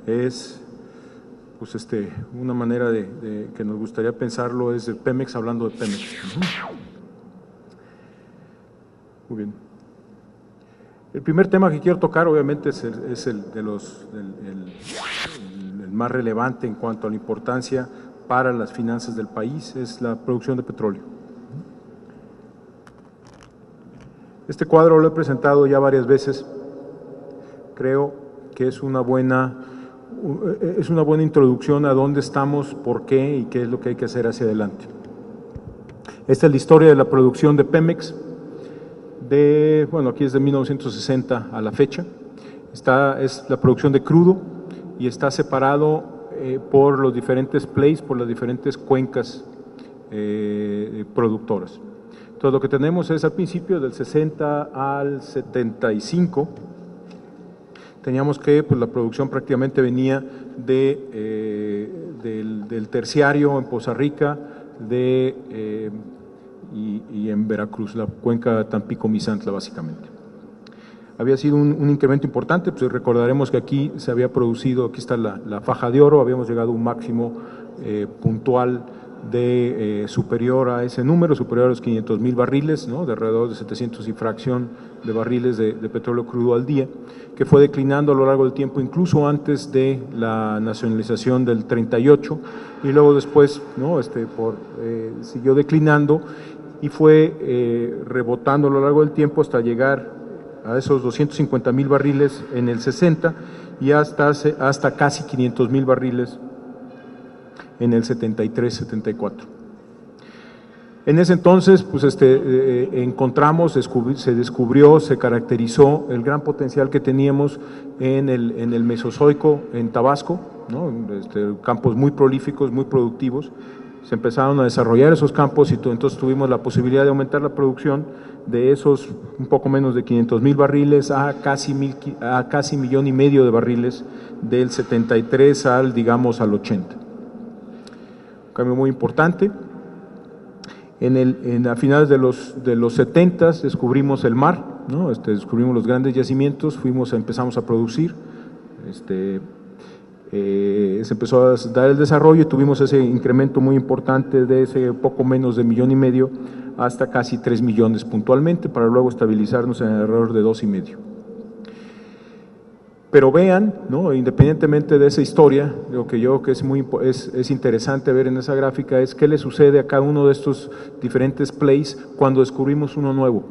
es, pues una manera de que nos gustaría pensarlo es de Pemex hablando de Pemex. Muy bien. El primer tema que quiero tocar, obviamente, es el más relevante en cuanto a la importancia para las finanzas del país, es la producción de petróleo. Este cuadro lo he presentado ya varias veces. Creo que es una buena introducción a dónde estamos, por qué y qué es lo que hay que hacer hacia adelante. Esta es la historia de la producción de Pemex. Aquí es de 1960 a la fecha. Es la producción de crudo y está separado por los diferentes plays, por las diferentes cuencas productoras. Entonces, lo que tenemos es al principio, del 60 al 75, teníamos que la producción prácticamente venía del terciario en Poza Rica y en Veracruz, la cuenca Tampico-Misantla básicamente. Había sido un incremento importante, pues recordaremos que aquí se había producido, aquí está la faja de oro, habíamos llegado a un máximo puntual superior a ese número, superior a los 500,000 barriles, ¿no? De alrededor de 700 y fracción de barriles de petróleo crudo al día, que fue declinando a lo largo del tiempo, incluso antes de la nacionalización del 38, y luego después, ¿no? Siguió declinando y fue rebotando a lo largo del tiempo hasta llegar a esos 250,000 barriles en el 60 y hasta casi 500,000 barriles en el 73-74. En ese entonces, pues se descubrió, se caracterizó el gran potencial que teníamos en el Mesozoico, en Tabasco, ¿no? Campos muy prolíficos, muy productivos. Se empezaron a desarrollar esos campos y entonces tuvimos la posibilidad de aumentar la producción de esos un poco menos de 500,000 barriles a casi 1,5 millones de barriles del 73 al 80. Un cambio muy importante. A finales de los 70 descubrimos el mar, ¿no? Descubrimos los grandes yacimientos, empezamos a producir, se empezó a dar el desarrollo y tuvimos ese incremento muy importante de ese poco menos de 1,5 millones hasta casi 3 millones puntualmente, para luego estabilizarnos en el alrededor de 2,5. Pero vean, ¿no? Independientemente de esa historia, lo que yo creo que es interesante ver en esa gráfica es qué le sucede a cada uno de estos diferentes plays cuando descubrimos uno nuevo.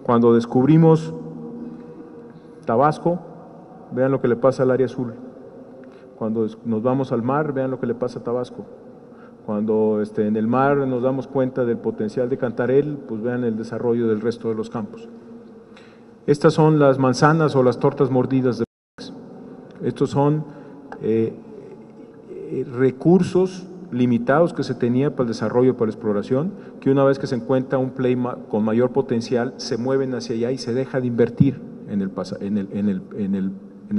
Cuando descubrimos Tabasco, vean lo que le pasa al área azul. Cuando nos vamos al mar, vean lo que le pasa a Tabasco. Cuando en el mar nos damos cuenta del potencial de Cantarell, pues vean el desarrollo del resto de los campos. Estas son las manzanas o las tortas mordidas de Pemex. Estos son recursos limitados que se tenía para el desarrollo, para la exploración, que una vez que se encuentra un play con mayor potencial, se mueven hacia allá y se deja de invertir en el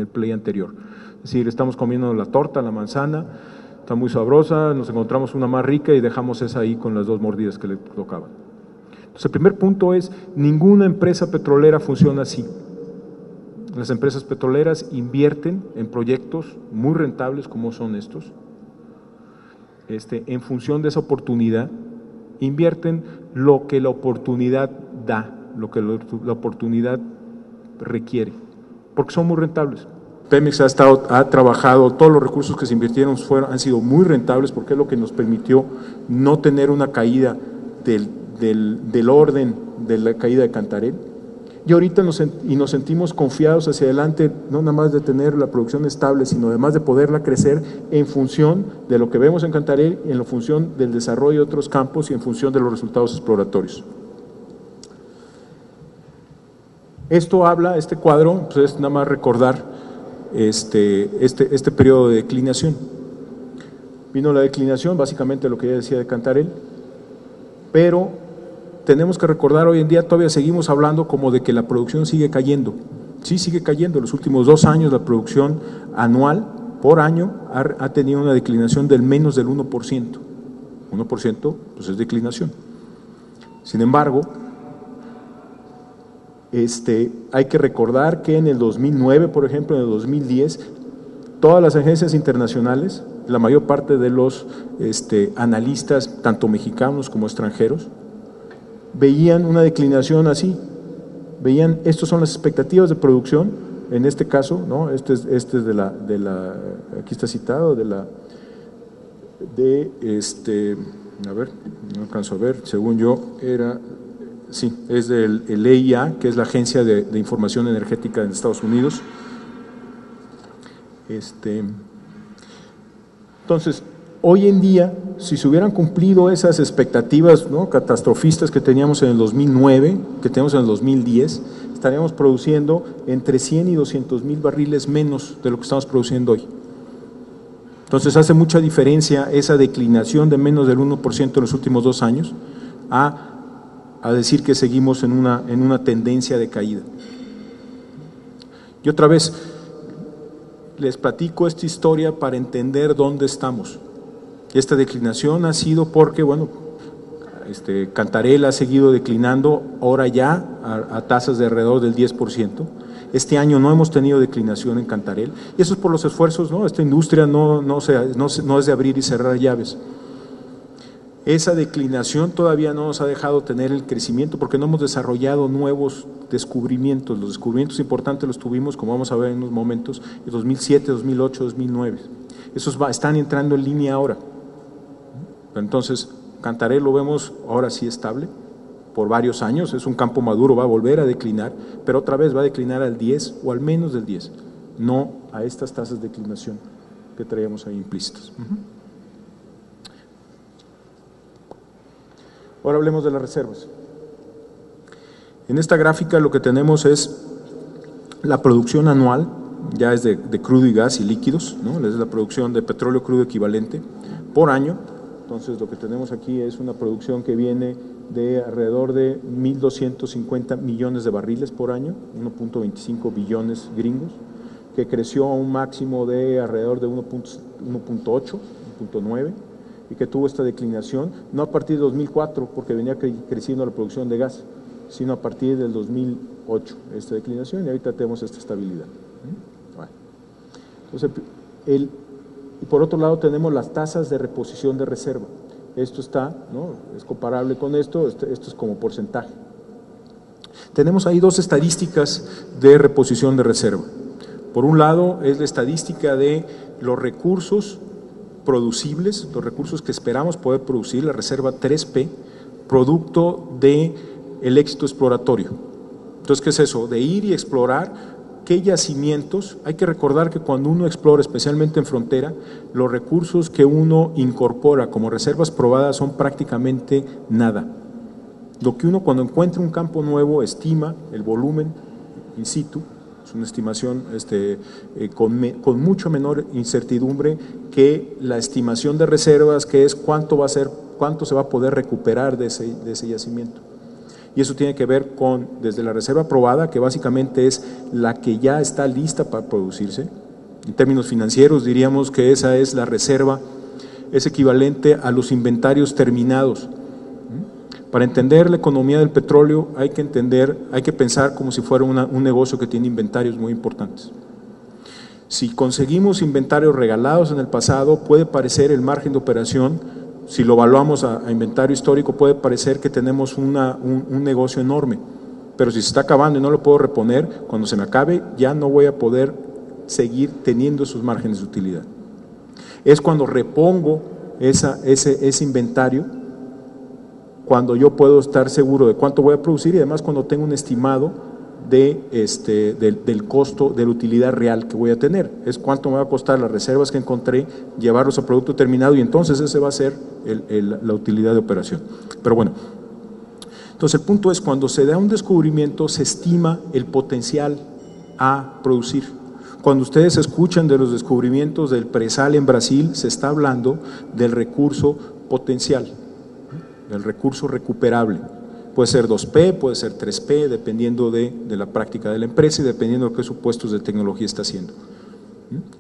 play anterior. Es decir, estamos comiendo la torta, la manzana, está muy sabrosa, nos encontramos una más rica y dejamos esa ahí con las 2 mordidas que le tocaban. Entonces, el primer punto es, ninguna empresa petrolera funciona así. Las empresas petroleras invierten en proyectos muy rentables como son estos, en función de esa oportunidad, invierten lo que la oportunidad da, lo que la oportunidad requiere, porque son muy rentables. Pemex ha trabajado, todos los recursos que se invirtieron han sido muy rentables porque es lo que nos permitió no tener una caída del orden de la caída de Cantarell. Y ahorita nos sentimos confiados hacia adelante, no nada más de tener la producción estable, sino además de poderla crecer en función de lo que vemos en Cantarell, en la función del desarrollo de otros campos y en función de los resultados exploratorios. Esto habla, este cuadro, pues es nada más recordar este periodo de declinación. Vino la declinación, básicamente lo que ya decía de Cantarell, pero tenemos que recordar, hoy en día todavía seguimos hablando como de que la producción sigue cayendo. Sí, sigue cayendo. Los últimos 2 años la producción anual, por año, ha tenido una declinación del menos del 1%. 1% pues es declinación. Sin embargo, hay que recordar que en el 2009, por ejemplo, en el 2010, todas las agencias internacionales, la mayor parte de los analistas, tanto mexicanos como extranjeros, veían una declinación así, veían, estos son las expectativas de producción, en este caso, ¿no? Este es de la, aquí está citado, a ver, no alcanzo a ver, según yo era, sí, es del EIA, que es la Agencia de Información Energética en Estados Unidos. Entonces, hoy en día, si se hubieran cumplido esas expectativas, ¿no?, catastrofistas que teníamos en el 2009, que tenemos en el 2010, estaríamos produciendo entre 100 y 200 mil barriles menos de lo que estamos produciendo hoy. Entonces hace mucha diferencia esa declinación de menos del 1% en los últimos 2 años a decir que seguimos en una tendencia de caída. Y otra vez, les platico esta historia para entender dónde estamos. Esta declinación ha sido porque, bueno, Cantarell ha seguido declinando, ahora ya a tasas de alrededor del 10%. Este año no hemos tenido declinación en Cantarell, y eso es por los esfuerzos, ¿no? Esta industria no es de abrir y cerrar llaves. Esa declinación todavía no nos ha dejado tener el crecimiento porque no hemos desarrollado nuevos descubrimientos. Los descubrimientos importantes los tuvimos, como vamos a ver en unos momentos, en 2007, 2008, 2009. Esos están entrando en línea ahora. Entonces, Cantarell lo vemos ahora sí estable por varios años, es un campo maduro, va a volver a declinar, pero otra vez va a declinar al 10 o al menos del 10, no a estas tasas de declinación que traíamos ahí implícitas. Ahora hablemos de las reservas. En esta gráfica lo que tenemos es la producción anual, ya es de crudo y gas y líquidos, ¿no? Es la producción de petróleo crudo equivalente por año. Entonces lo que tenemos aquí es una producción que viene de alrededor de 1.250 millones de barriles por año, 1.25 billones gringos, que creció a un máximo de alrededor de 1.8, 1.9, y que tuvo esta declinación, no a partir de 2004, porque venía creciendo la producción de gas, sino a partir del 2008, esta declinación, y ahorita tenemos esta estabilidad. Bueno. Entonces, y por otro lado tenemos las tasas de reposición de reserva. Esto está, ¿no?, es comparable con esto es como porcentaje. Tenemos ahí 2 estadísticas de reposición de reserva. Por un lado es la estadística de los recursos producibles, los recursos que esperamos poder producir, la reserva 3P, producto del éxito exploratorio. Entonces, ¿qué es eso? De ir y explorar qué yacimientos. Hay que recordar que cuando uno explora, especialmente en frontera, los recursos que uno incorpora como reservas probadas son prácticamente nada. Lo que uno cuando encuentra un campo nuevo estima el volumen in situ, es una estimación con mucho menor incertidumbre que la estimación de reservas, que es cuánto se va a poder recuperar de ese yacimiento. Y eso tiene que ver con, desde la reserva probada, que básicamente es la que ya está lista para producirse. En términos financieros diríamos que esa es la reserva, es equivalente a los inventarios terminados. Para entender la economía del petróleo hay que pensar como si fuera un negocio que tiene inventarios muy importantes. Si conseguimos inventarios regalados en el pasado, puede parecer el margen de operación, si lo evaluamos a inventario histórico, puede parecer que tenemos un negocio enorme, pero si se está acabando y no lo puedo reponer, cuando se me acabe ya no voy a poder seguir teniendo esos márgenes de utilidad. Es cuando repongo ese inventario, cuando yo puedo estar seguro de cuánto voy a producir y además cuando tengo un estimado del costo de la utilidad real que voy a tener. Es cuánto me va a costar las reservas que encontré, llevarlos a producto terminado, y entonces ese va a ser la utilidad de operación. Pero bueno, entonces el punto es, cuando se da un descubrimiento se estima el potencial a producir. Cuando ustedes escuchan de los descubrimientos del presal en Brasil, se está hablando del recurso potencial, del recurso recuperable. Puede ser 2P, puede ser 3P, dependiendo de la práctica de la empresa y dependiendo de qué supuestos de tecnología está haciendo.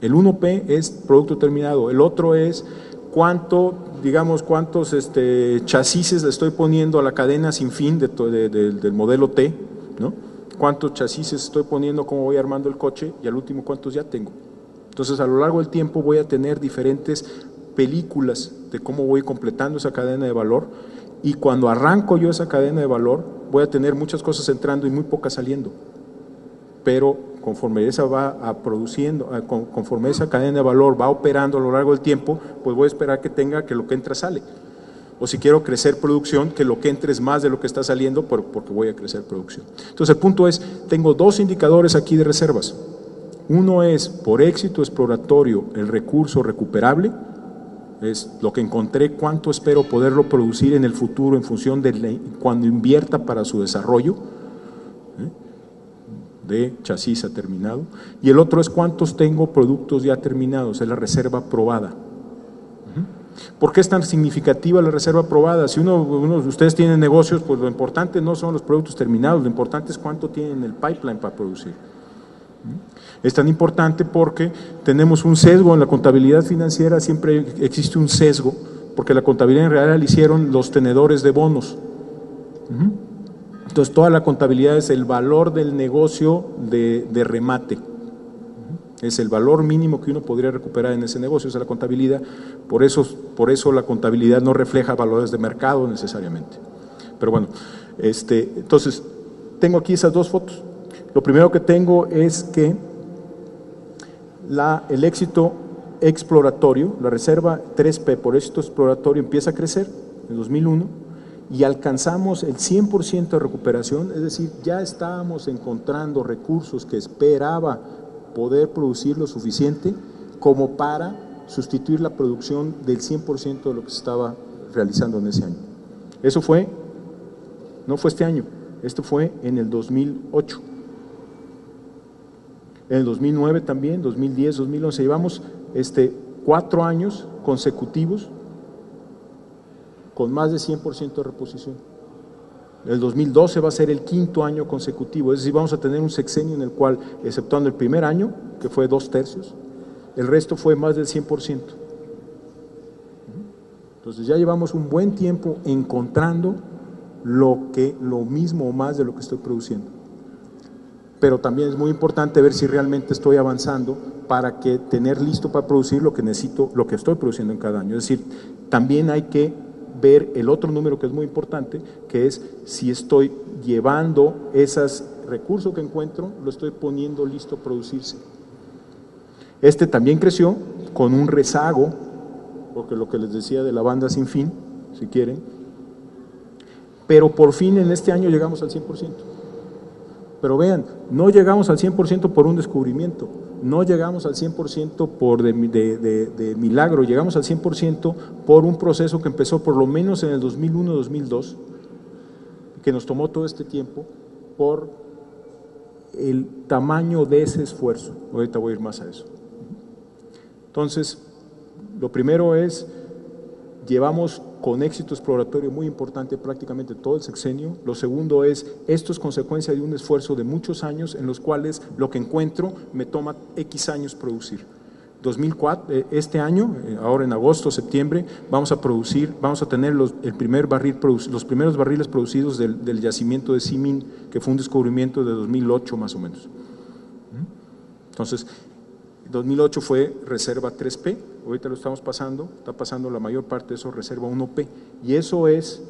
El 1P es producto terminado, el otro es cuántos chasis le estoy poniendo a la cadena sin fin del modelo T, ¿no? Cuántos chasis estoy poniendo, cómo voy armando el coche, y al último cuántos ya tengo. Entonces, a lo largo del tiempo voy a tener diferentes películas de cómo voy completando esa cadena de valor, y cuando arranco yo esa cadena de valor, voy a tener muchas cosas entrando y muy pocas saliendo. Pero conforme esa va produciendo, conforme esa cadena de valor va operando a lo largo del tiempo, pues voy a esperar que tenga que lo que entra sale. O si quiero crecer producción, que lo que entre es más de lo que está saliendo, porque voy a crecer producción. Entonces el punto es, tengo dos indicadores aquí de reservas. Uno es, por éxito exploratorio, el recurso recuperable, es lo que encontré, cuánto espero poderlo producir en el futuro en función de cuando invierta para su desarrollo, de chasis a terminado, y el otro es cuántos tengo productos ya terminados, es la reserva probada. ¿Por qué es tan significativa la reserva probada? Si ustedes tienen negocios, pues lo importante no son los productos terminados, lo importante es cuánto tienen en el pipeline para producir. Es tan importante porque tenemos un sesgo en la contabilidad financiera, siempre existe un sesgo, porque la contabilidad en realidad la hicieron los tenedores de bonos. Entonces toda la contabilidad es el valor del negocio de remate, es el valor mínimo que uno podría recuperar en ese negocio, esa es la contabilidad. Por eso la contabilidad no refleja valores de mercado necesariamente. Pero bueno, entonces tengo aquí esas dos fotos. Lo primero que tengo es que el éxito exploratorio, la reserva 3P por éxito exploratorio empieza a crecer en 2001 y alcanzamos el 100% de recuperación, es decir, ya estábamos encontrando recursos que esperaba poder producir lo suficiente como para sustituir la producción del 100% de lo que se estaba realizando en ese año. Eso no fue este año, esto fue en el 2008. En el 2009 también, 2010, 2011, llevamos 4 años consecutivos con más de 100% de reposición. El 2012 va a ser el 5º año consecutivo, es decir, vamos a tener un sexenio en el cual, exceptuando el primer año, que fue 2/3, el resto fue más del 100%. Entonces ya llevamos un buen tiempo encontrando lo mismo o más de lo que estoy produciendo. Pero también es muy importante ver si realmente estoy avanzando para tener listo para producir lo que necesito, lo que estoy produciendo en cada año. Es decir, también hay que ver el otro número que es muy importante, que es si estoy llevando esos recursos que encuentro, lo estoy poniendo listo a producirse. También creció con un rezago, porque lo que les decía de la banda sin fin, si quieren, pero por fin en este año llegamos al 100%. Pero vean, no llegamos al 100% por un descubrimiento, no llegamos al 100% de milagro, llegamos al 100% por un proceso que empezó por lo menos en el 2001-2002, que nos tomó todo este tiempo por el tamaño de ese esfuerzo. Ahorita voy a ir más a eso. Entonces, lo primero es, llevamos con éxito exploratorio muy importante prácticamente todo el sexenio. Lo segundo es, esto es consecuencia de un esfuerzo de muchos años en los cuales lo que encuentro me toma X años producir. 2004, este año, ahora en agosto, septiembre, vamos a tener los primeros barriles producidos del yacimiento de Simin, que fue un descubrimiento de 2008 más o menos. Entonces, 2008 fue reserva 3P, ahorita lo estamos pasando, está pasando la mayor parte de eso reserva 1P, y eso es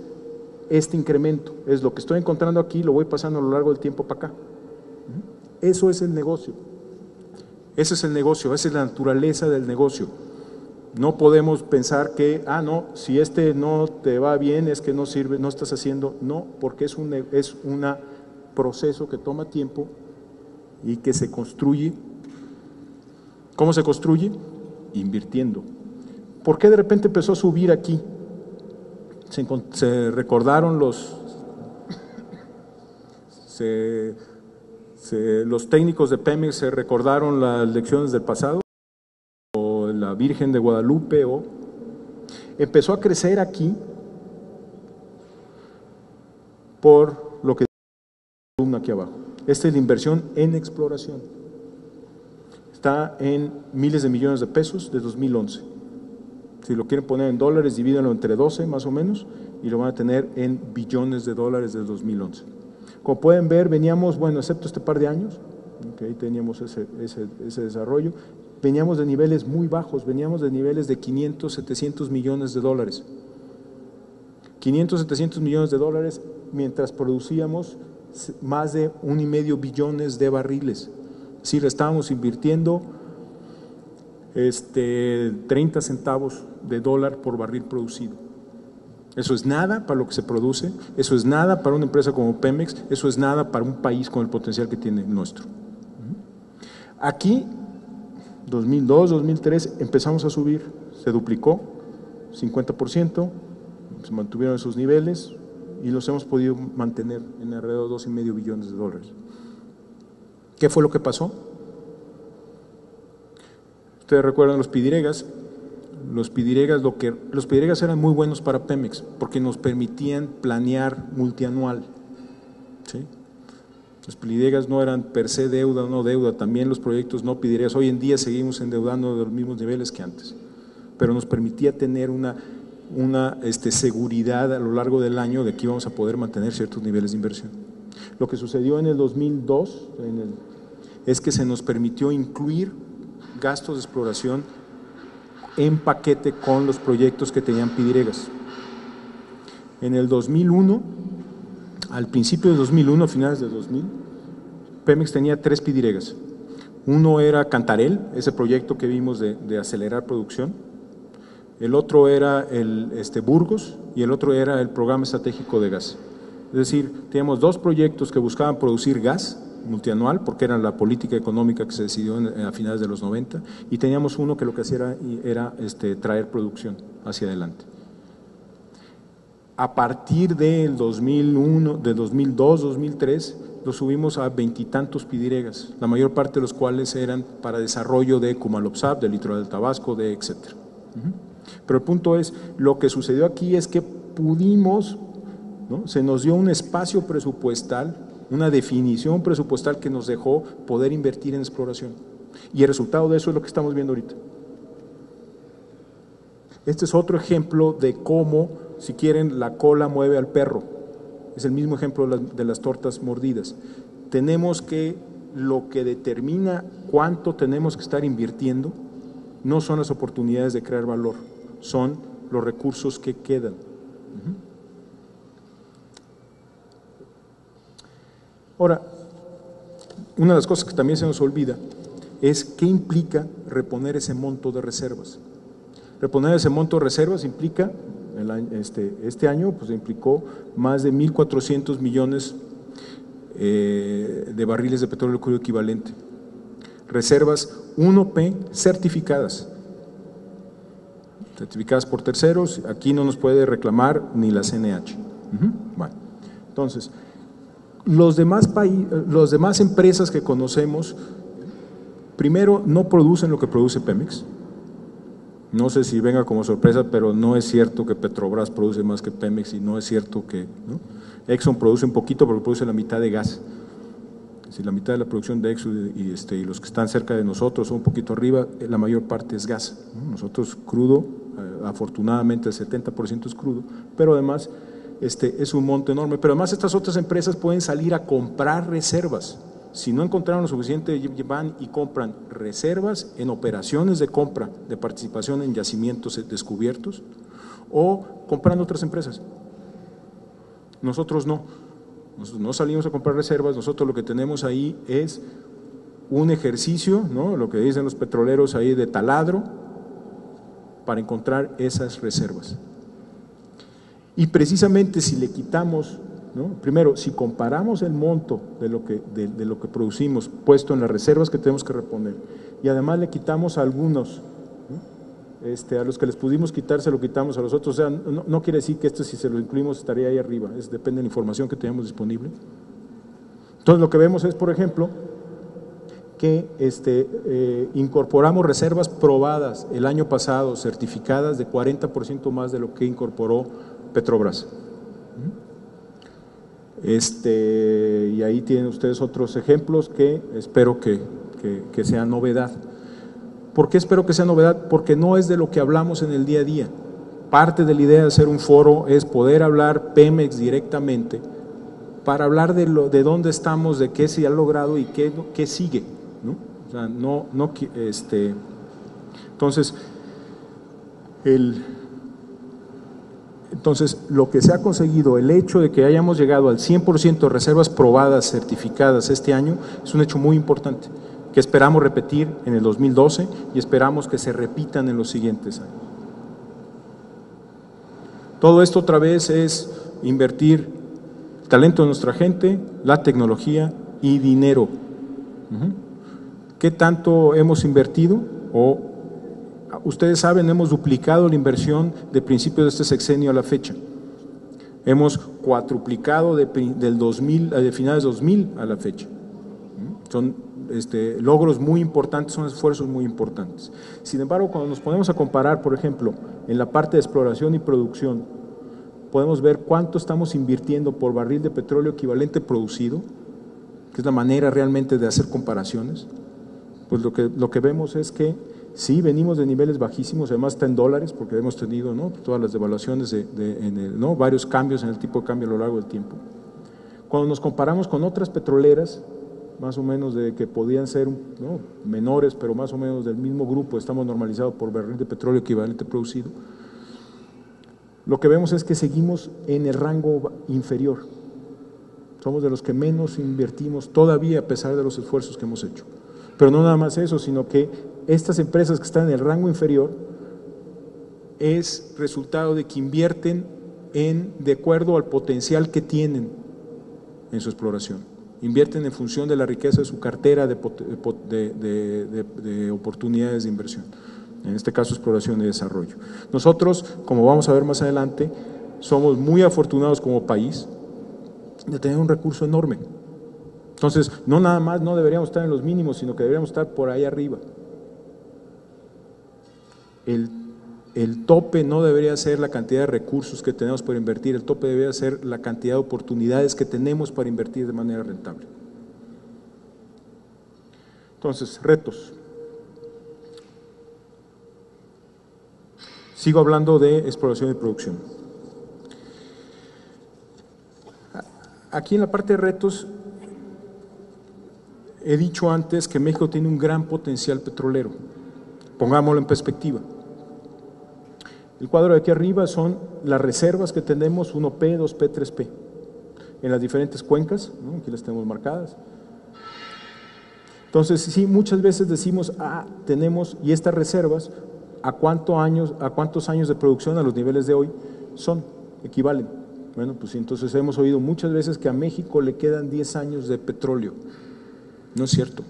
este incremento, es lo que estoy encontrando aquí, lo voy pasando a lo largo del tiempo para acá. Eso es el negocio, ese es el negocio, esa es la naturaleza del negocio. No podemos pensar que, no, si no te va bien es que no sirve, no estás haciendo, no, porque es un proceso que toma tiempo y que se construye. ¿Cómo se construye? Invirtiendo. ¿Por qué de repente empezó a subir aquí? Se recordaron los técnicos de Pemex, se recordaron las lecciones del pasado, o la Virgen de Guadalupe, empezó a crecer aquí por lo que columna aquí abajo. Esta es la inversión en exploración. Está en miles de millones de pesos de 2011. Si lo quieren poner en dólares, divídenlo entre 12 más o menos y lo van a tener en billones de dólares de 2011. Como pueden ver, veníamos, excepto este par de años, que ahí teníamos ese desarrollo, veníamos de niveles muy bajos, veníamos de niveles de 500, 700 millones de dólares. 500, 700 millones de dólares mientras producíamos más de 1,5 billones de barriles. Es decir, estábamos invirtiendo 30 centavos de dólar por barril producido. Eso es nada para lo que se produce, eso es nada para una empresa como Pemex, eso es nada para un país con el potencial que tiene el nuestro. Aquí, 2002, 2003, empezamos a subir, se duplicó, 50%, se mantuvieron esos niveles y los hemos podido mantener en alrededor de 2,5 billones de dólares. ¿Qué fue lo que pasó? Ustedes recuerdan los pidiregas. Los pidiregas eran muy buenos para Pemex porque nos permitían planear multianual. ¿Sí? Los pidiregas no eran per se deuda o no deuda, también los proyectos no pidiregas. Hoy en día seguimos endeudando de los mismos niveles que antes, pero nos permitía tener una seguridad a lo largo del año de que íbamos a poder mantener ciertos niveles de inversión. Lo que sucedió en el 2002 es que se nos permitió incluir gastos de exploración en paquete con los proyectos que tenían pidiregas. En el 2001, al principio de 2001, a finales de 2000, Pemex tenía 3 pidiregas. Uno era Cantarell, ese proyecto que vimos de acelerar producción. El otro era el Burgos y el otro era el programa estratégico de gas. Es decir, teníamos 2 proyectos que buscaban producir gas multianual, porque era la política económica que se decidió a finales de los 90, y teníamos uno que lo que hacía era traer producción hacia adelante. A partir del 2001, de 2002, 2003, lo subimos a 20 y tantos pidiregas, la mayor parte de los cuales eran para desarrollo de Cumalopsap, del litoral del Tabasco, etcétera. Pero el punto es, lo que sucedió aquí es que pudimos, ¿no? Se nos dio un espacio presupuestal, una definición presupuestal que nos dejó poder invertir en exploración. Y el resultado de eso es lo que estamos viendo ahorita. Este es otro ejemplo de cómo, si quieren, la cola mueve al perro. Es el mismo ejemplo de las tortas mordidas. Tenemos que, lo que determina cuánto tenemos que estar invirtiendo, no son las oportunidades de crear valor, son los recursos que quedan. Ahora, una de las cosas que también se nos olvida es qué implica reponer ese monto de reservas. Reponer ese monto de reservas implica, este año pues implicó más de 1,400 millones de barriles de petróleo crudo equivalente. Reservas 1P certificadas por terceros, aquí no nos puede reclamar ni la CNH. Bueno, entonces, los demás empresas que conocemos, primero, no producen lo que produce Pemex. No sé si venga como sorpresa, pero no es cierto que Petrobras produce más que Pemex y no es cierto que, ¿no? Exxon produce un poquito porque produce la mitad de gas. Si la mitad de la producción de Exxon y los que están cerca de nosotros son un poquito arriba, la mayor parte es gas, ¿no? Nosotros crudo, afortunadamente el 70% es crudo, pero además es un monto enorme. Pero además estas otras empresas pueden salir a comprar reservas. Si no encontraron lo suficiente, van y compran reservas en operaciones de compra, de participación en yacimientos descubiertos o comprando otras empresas. Nosotros no. Nosotros no salimos a comprar reservas, nosotros lo que tenemos ahí es un ejercicio, ¿no? Lo que dicen los petroleros ahí de taladro para encontrar esas reservas. Y precisamente si le quitamos, ¿no? Primero, si comparamos el monto de lo que producimos puesto en las reservas que tenemos que reponer y además le quitamos a algunos, ¿no? A los que les pudimos quitar se lo quitamos, a los otros, o sea, no quiere decir que si se lo incluimos estaría ahí arriba, depende de la información que tenemos disponible. Entonces lo que vemos es, por ejemplo, que incorporamos reservas probadas el año pasado, certificadas de 40% más de lo que incorporó Petrobras. Y ahí tienen ustedes otros ejemplos que espero que sean novedad. ¿Por qué espero que sea novedad? Porque no es de lo que hablamos en el día a día. Parte de la idea de hacer un foro es poder hablar Pemex directamente para hablar de dónde estamos, de qué se ha logrado y qué sigue, ¿no? O sea, Entonces, lo que se ha conseguido, el hecho de que hayamos llegado al 100% de reservas probadas, certificadas este año, es un hecho muy importante, que esperamos repetir en el 2012 y esperamos que se repitan en los siguientes años. Todo esto otra vez es invertir el talento de nuestra gente, la tecnología y dinero. ¿Qué tanto hemos invertido? Ustedes saben, hemos duplicado la inversión de principios de este sexenio a la fecha. Hemos cuatruplicado del 2000, de finales de 2000 a la fecha. Son logros muy importantes, son esfuerzos muy importantes. Sin embargo, cuando nos ponemos a comparar, por ejemplo, en la parte de exploración y producción, podemos ver cuánto estamos invirtiendo por barril de petróleo equivalente producido, que es la manera realmente de hacer comparaciones. Pues lo que vemos es que sí, venimos de niveles bajísimos, además está en dólares, porque hemos tenido, ¿no?, todas las devaluaciones, ¿no?, varios cambios en el tipo de cambio a lo largo del tiempo. Cuando nos comparamos con otras petroleras, más o menos que podían ser, ¿no?, menores, pero más o menos del mismo grupo, estamos normalizados por barril de petróleo equivalente producido, lo que vemos es que seguimos en el rango inferior. Somos de los que menos invertimos todavía, a pesar de los esfuerzos que hemos hecho. Pero no nada más eso, sino que estas empresas que están en el rango inferior es resultado de que invierten de acuerdo al potencial que tienen en su exploración. Invierten en función de la riqueza de su cartera de oportunidades de inversión. En este caso, exploración y desarrollo. Nosotros, como vamos a ver más adelante, somos muy afortunados como país de tener un recurso enorme. Entonces, no nada más no deberíamos estar en los mínimos, sino que deberíamos estar por ahí arriba. El tope no debería ser la cantidad de recursos que tenemos para invertir, el tope debería ser la cantidad de oportunidades que tenemos para invertir de manera rentable. Entonces, retos. Sigo hablando de exploración y producción. Aquí en la parte de retos, he dicho antes que México tiene un gran potencial petrolero. Pongámoslo en perspectiva. El cuadro de aquí arriba son las reservas que tenemos, 1P, 2P, 3P, en las diferentes cuencas, ¿no?, aquí las tenemos marcadas. Entonces, sí, muchas veces decimos, tenemos, y estas reservas, ¿a cuántos años de producción a los niveles de hoy equivalen? Bueno, pues entonces hemos oído muchas veces que a México le quedan 10 años de petróleo. No es cierto.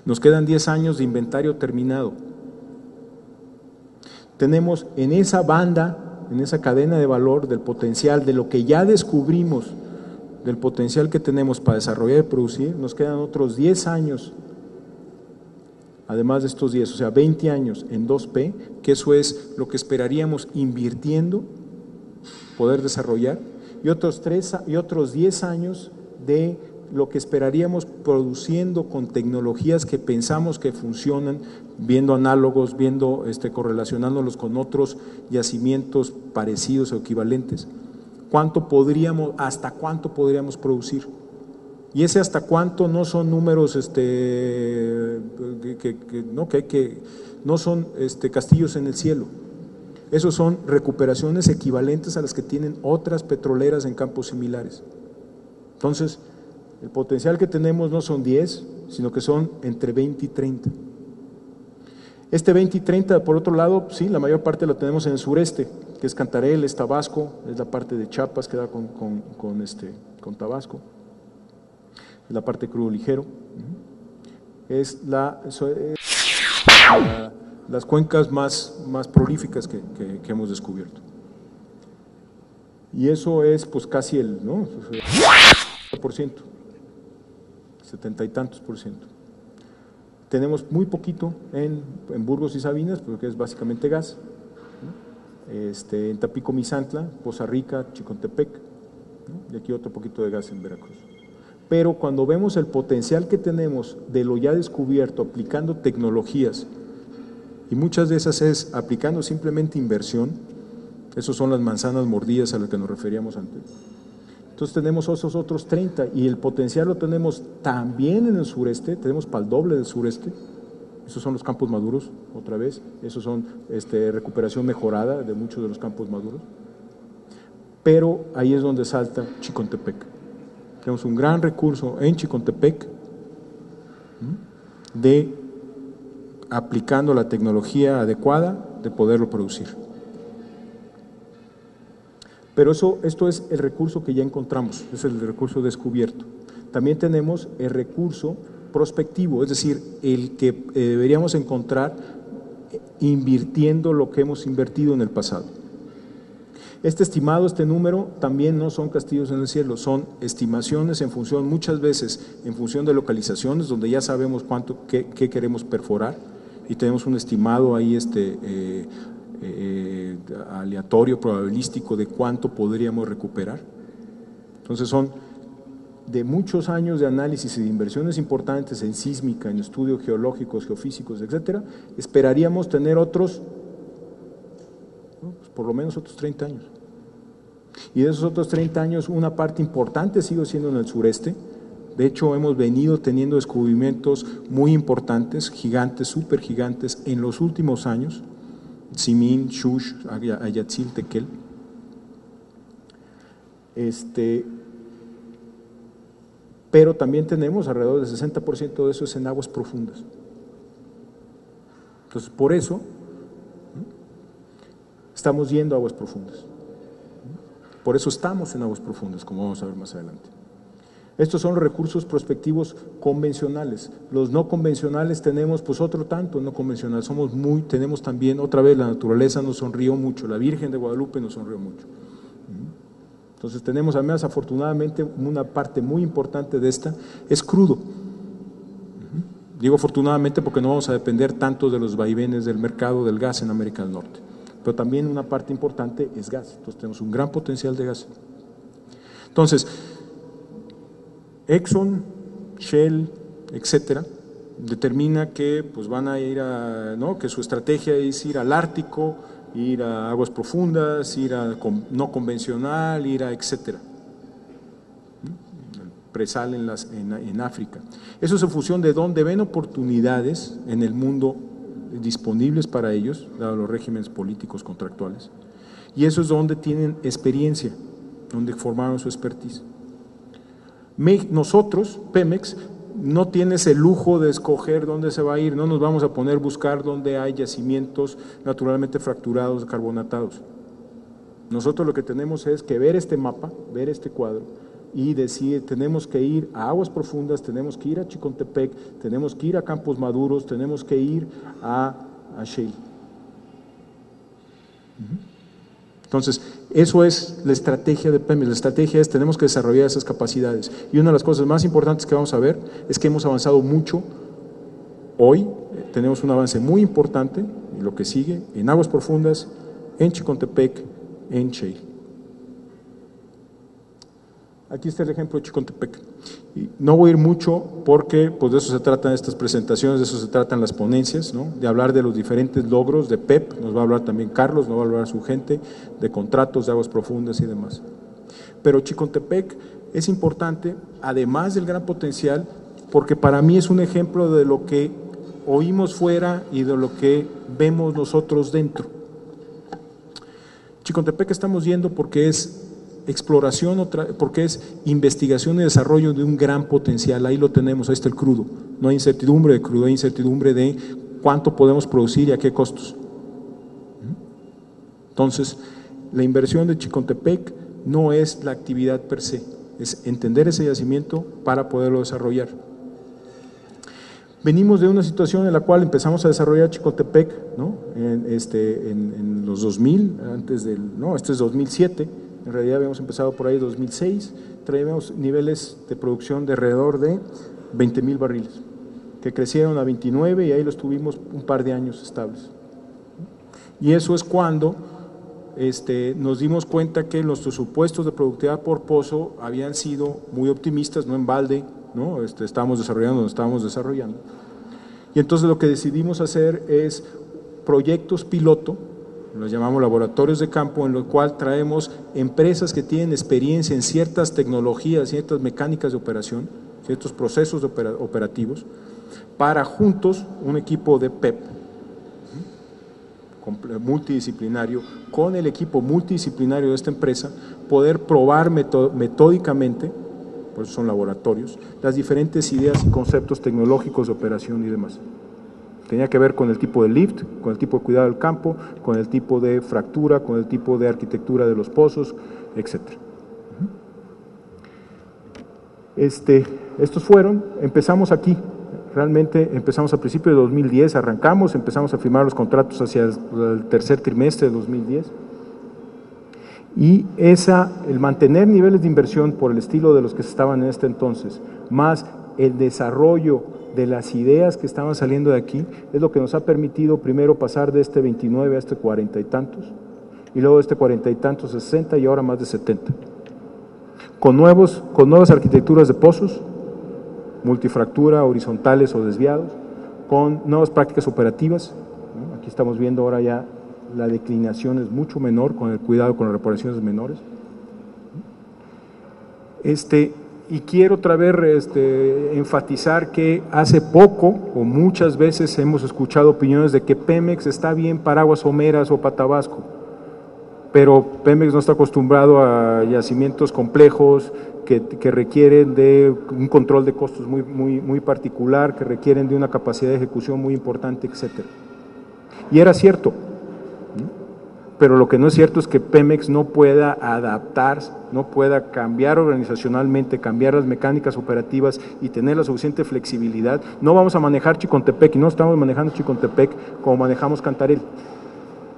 Nos quedan 10 años de inventario terminado. Tenemos en esa banda, en esa cadena de valor del potencial, de lo que ya descubrimos, del potencial que tenemos para desarrollar y producir, nos quedan otros 10 años, además de estos 10, o sea, 20 años en 2P, que eso es lo que esperaríamos invirtiendo, poder desarrollar, y otros 10 años de lo que esperaríamos produciendo con tecnologías que pensamos que funcionan, viendo análogos, correlacionándolos con otros yacimientos parecidos o equivalentes. ¿Hasta cuánto podríamos producir? Y ese hasta cuánto no son números no son castillos en el cielo. Esos son recuperaciones equivalentes a las que tienen otras petroleras en campos similares. Entonces, el potencial que tenemos no son 10, sino que son entre 20 y 30. Este 20 y 30, por otro lado, sí, la mayor parte lo tenemos en el sureste, que es Cantarell, es Tabasco, es la parte de Chiapas que da con Tabasco, es la parte crudo ligero, es las cuencas más prolíficas que hemos descubierto. Y eso es pues casi el 70 y tantos por ciento. Tenemos muy poquito en Burgos y Sabinas, porque es básicamente gas, ¿no? En Tampico, Misantla, Poza Rica, Chicontepec, ¿no?, y aquí otro poquito de gas en Veracruz. Pero cuando vemos el potencial que tenemos de lo ya descubierto, aplicando tecnologías, y muchas de esas es aplicando simplemente inversión, esos son las manzanas mordidas a las que nos referíamos antes. Entonces tenemos esos otros 30 y el potencial lo tenemos también en el sureste, tenemos para el doble del sureste, esos son los campos maduros, otra vez, esos son recuperación mejorada de muchos de los campos maduros, pero ahí es donde salta Chicontepec. Tenemos un gran recurso en Chicontepec de, aplicando la tecnología adecuada, de poderlo producir. Pero esto es el recurso que ya encontramos, es el recurso descubierto. También tenemos el recurso prospectivo, es decir, el que deberíamos encontrar invirtiendo lo que hemos invertido en el pasado. Este número también no son castillos en el cielo, son estimaciones en función, muchas veces en función de localizaciones, donde ya sabemos qué queremos perforar y tenemos un estimado ahí aleatorio, probabilístico de cuánto podríamos recuperar. Entonces son de muchos años de análisis y de inversiones importantes en sísmica, en estudios geológicos, geofísicos, etcétera. Esperaríamos tener otros, pues por lo menos otros 30 años. Y de esos otros 30 años, una parte importante sigue siendo en el sureste. De hecho, hemos venido teniendo descubrimientos muy importantes, gigantes, súper gigantes, en los últimos años. Tzimin, Xush, Ayatzil, Tequel. Pero también tenemos alrededor del 60% de eso es en aguas profundas. Entonces, por eso estamos yendo a aguas profundas. Por eso estamos en aguas profundas, como vamos a ver más adelante. Estos son los recursos prospectivos convencionales. Los no convencionales tenemos pues otro tanto no convencional. Tenemos también, otra vez, la naturaleza nos sonrió mucho, la Virgen de Guadalupe nos sonrió mucho. Entonces tenemos, además, afortunadamente, una parte muy importante de esta es crudo. Digo afortunadamente porque no vamos a depender tanto de los vaivenes del mercado del gas en América del Norte. Pero también una parte importante es gas. Entonces tenemos un gran potencial de gas. Entonces, Exxon, Shell, etcétera, determina que pues van a ir que su estrategia es ir al Ártico, ir a aguas profundas, ir a no convencional, ir a etcétera. Presal en África. Eso es en función de dónde ven oportunidades en el mundo disponibles para ellos, dado los regímenes políticos contractuales. Y eso es donde tienen experiencia, donde formaron su expertise. Nosotros, Pemex, no tienes el lujo de escoger dónde se va a ir, no nos vamos a poner a buscar dónde hay yacimientos naturalmente fracturados, carbonatados. Nosotros lo que tenemos es que ver este mapa, ver este cuadro y decir, tenemos que ir a aguas profundas, tenemos que ir a Chicontepec, tenemos que ir a Campos Maduros, tenemos que ir a Shale. Entonces, eso es la estrategia de Pemex. La estrategia es, tenemos que desarrollar esas capacidades. Y una de las cosas más importantes que vamos a ver es que hemos avanzado mucho. Hoy tenemos un avance muy importante, en lo que sigue, en aguas profundas, en Chicontepec, en Shale. Aquí está el ejemplo de Chicontepec. Y no voy a ir mucho porque pues de eso se tratan estas presentaciones, de eso se tratan las ponencias, ¿no? De hablar de los diferentes logros de PEP, nos va a hablar también Carlos, nos va a hablar su gente, de contratos de aguas profundas y demás. Pero Chicontepec es importante, además del gran potencial, porque para mí es un ejemplo de lo que oímos fuera y de lo que vemos nosotros dentro. Chicontepec estamos yendo porque es exploración, porque es investigación y desarrollo de un gran potencial. Ahí lo tenemos, ahí está el crudo. No hay incertidumbre de crudo, hay incertidumbre de cuánto podemos producir y a qué costos. Entonces, la inversión de Chicontepec no es la actividad per se, es entender ese yacimiento para poderlo desarrollar. Venimos de una situación en la cual empezamos a desarrollar Chicontepec, ¿no? en los 2000, este es 2007. En realidad habíamos empezado por ahí en 2006, traíamos niveles de producción de alrededor de 20,000 barriles, que crecieron a 29 y ahí los tuvimos un par de años estables. Y eso es cuando nos dimos cuenta que nuestros supuestos de productividad por pozo habían sido muy optimistas, no en balde, ¿no? Estábamos desarrollando donde estábamos desarrollando. Y entonces lo que decidimos hacer es proyectos piloto, los llamamos laboratorios de campo, en los cual traemos empresas que tienen experiencia en ciertas tecnologías, ciertas mecánicas de operación, ciertos procesos operativos, para juntos, un equipo de PEP, multidisciplinario, con el equipo multidisciplinario de esta empresa, poder probar metódicamente, por eso son laboratorios, las diferentes ideas y conceptos tecnológicos de operación y demás. Tenía que ver con el tipo de lift, con el tipo de cuidado del campo, con el tipo de fractura, con el tipo de arquitectura de los pozos, etc. Estos empezamos aquí, realmente empezamos a principios de 2010, arrancamos, empezamos a firmar los contratos hacia el tercer trimestre de 2010, y el mantener niveles de inversión por el estilo de los que se estaban en este entonces, más el desarrollo de las ideas que estaban saliendo de aquí, es lo que nos ha permitido primero pasar de este 29 a este 40 y tantos, y luego de este 40 y tantos a 60 y ahora más de 70. Con nuevas arquitecturas de pozos, multifractura, horizontales o desviados, con nuevas prácticas operativas, ¿no? Aquí estamos viendo ahora ya la declinación es mucho menor, con el cuidado con las reparaciones menores. Y quiero otra vez enfatizar que hace poco o muchas veces hemos escuchado opiniones de que Pemex está bien para aguas someras o para Tabasco, pero Pemex no está acostumbrado a yacimientos complejos que requieren de un control de costos muy particular, que requieren de una capacidad de ejecución muy importante, etcétera. Y era cierto, ¿no? Pero lo que no es cierto es que Pemex no pueda adaptarse, no pueda cambiar organizacionalmente, cambiar las mecánicas operativas y tener la suficiente flexibilidad. No vamos a manejar Chicontepec, y no estamos manejando Chicontepec como manejamos Cantarell,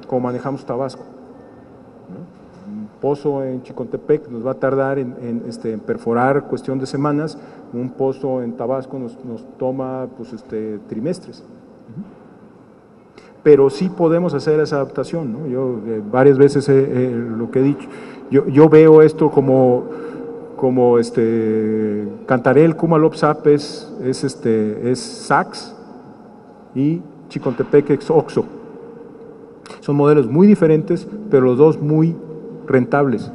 como manejamos Tabasco. Un pozo en Chicontepec nos va a tardar en perforar cuestión de semanas, un pozo en Tabasco nos toma trimestres. Pero sí podemos hacer esa adaptación, ¿no? Yo varias veces lo que he dicho, yo veo esto como Cantarell, Kumalop-Zap es SACS y Chicontepec es OXXO. Son modelos muy diferentes, pero los dos muy rentables.